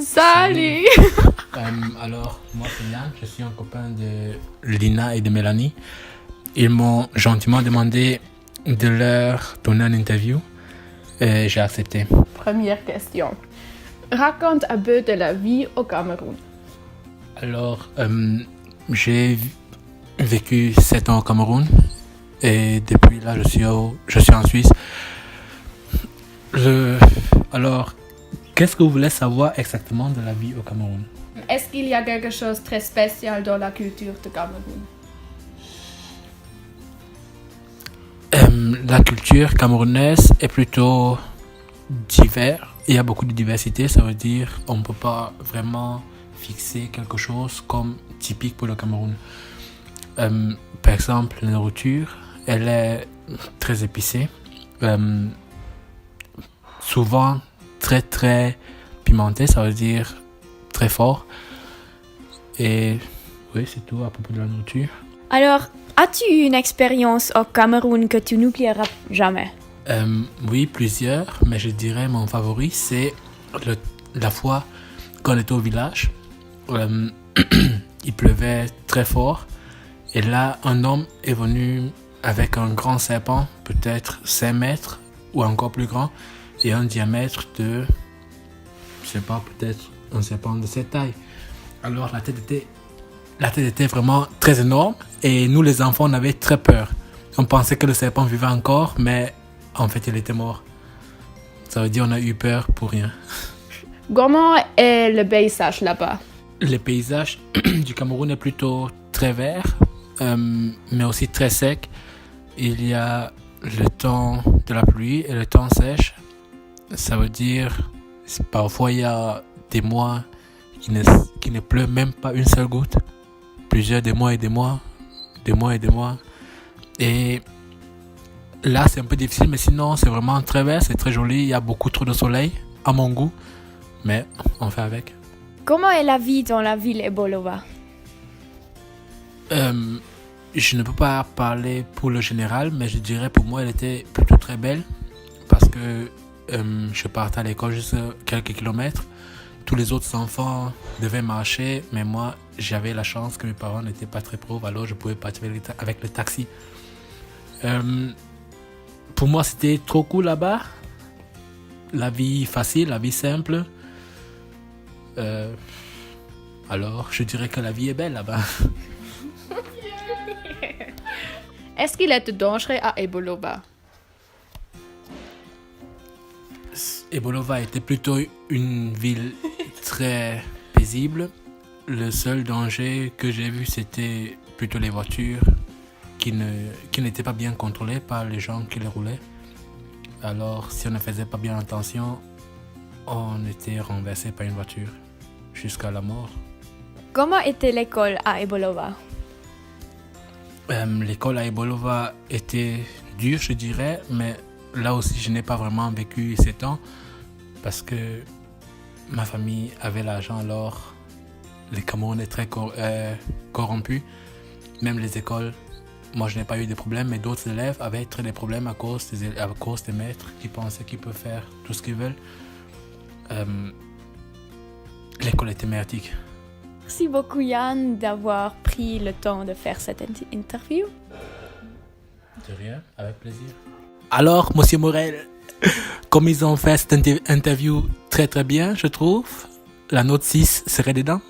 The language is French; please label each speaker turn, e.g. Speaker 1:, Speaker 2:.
Speaker 1: Salut!
Speaker 2: Alors, moi c'est Yann, je suis un copain de Lina et de Mélanie. Ils m'ont gentiment demandé de leur donner une interview et j'ai accepté.
Speaker 1: Première question. Raconte un peu de la vie au Cameroun.
Speaker 2: Alors, j'ai vécu 7 ans au Cameroun et depuis là je suis en Suisse. Alors, qu'est-ce que vous voulez savoir exactement de la vie au Cameroun?
Speaker 1: Est-ce qu'il y a quelque chose de très spécial dans la culture du Cameroun?
Speaker 2: La culture camerounaise est plutôt diverse. Il y a beaucoup de diversité, ça veut dire on ne peut pas vraiment fixer quelque chose comme typique pour le Cameroun. Par exemple, la nourriture, elle est très épicée. Souvent très très pimentée, ça veut dire très fort. Et oui, c'est tout à propos de la nourriture.
Speaker 3: Alors, as-tu eu une expérience au Cameroun que tu n'oublieras jamais?
Speaker 2: Oui, plusieurs, mais je dirais mon favori, c'est la fois qu'on était au village. Il pleuvait très fort. Et là, un homme est venu avec un grand serpent, peut-être 5 mètres ou encore plus grand, et un diamètre de, je sais pas, peut-être un serpent de cette taille. Alors la tête était vraiment très énorme et nous les enfants on avait très peur. On pensait que le serpent vivait encore, mais en fait il était mort. Ça veut dire on a eu peur pour rien.
Speaker 1: Comment est le paysage là-bas?
Speaker 2: Le paysage du Cameroun est plutôt très vert, mais aussi très sec. Il y a le temps de la pluie et le temps sèche. Ça veut dire parfois il y a des mois qui ne pleut même pas une seule goutte. Plusieurs des mois et des mois. Et là c'est un peu difficile, mais sinon c'est vraiment très vert, c'est très joli. Il y a beaucoup trop de soleil à mon goût, mais on fait avec.
Speaker 3: Comment est la vie dans la ville Ebolova?
Speaker 2: Je ne peux pas parler pour le général, mais je dirais pour moi elle était plutôt très belle parce que je partais à l'école juste quelques kilomètres. Tous les autres enfants devaient marcher, mais moi j'avais la chance que mes parents n'étaient pas très pauvres, alors je pouvais partir avec le taxi. Pour moi c'était trop cool là-bas. La vie facile, la vie simple. Alors je dirais que la vie est belle là-bas.
Speaker 1: Est-ce qu'il est dangereux à Ebolova?
Speaker 2: Ebolova était plutôt une ville très paisible. Le seul danger que j'ai vu, c'était plutôt les voitures qui n'étaient pas bien contrôlées par les gens qui les roulaient. Alors, si on ne faisait pas bien attention, on était renversé par une voiture jusqu'à la mort.
Speaker 3: Comment était l'école à Ebolova?
Speaker 2: L'école à Ebolova était dure, je dirais, mais là aussi, je n'ai pas vraiment vécu 7 ans parce que ma famille avait l'argent, alors le Cameroun est très corrompu. Même les écoles, moi je n'ai pas eu de problèmes, mais d'autres élèves avaient des problèmes à cause des maîtres qui pensaient qu'ils peuvent faire tout ce qu'ils veulent. L'école était merdique.
Speaker 3: Merci beaucoup Yann d'avoir pris le temps de faire cette interview.
Speaker 2: De rien, avec plaisir. Alors, Monsieur Morel, comme ils ont fait cette interview très très bien, je trouve, la note 6 serait dedans.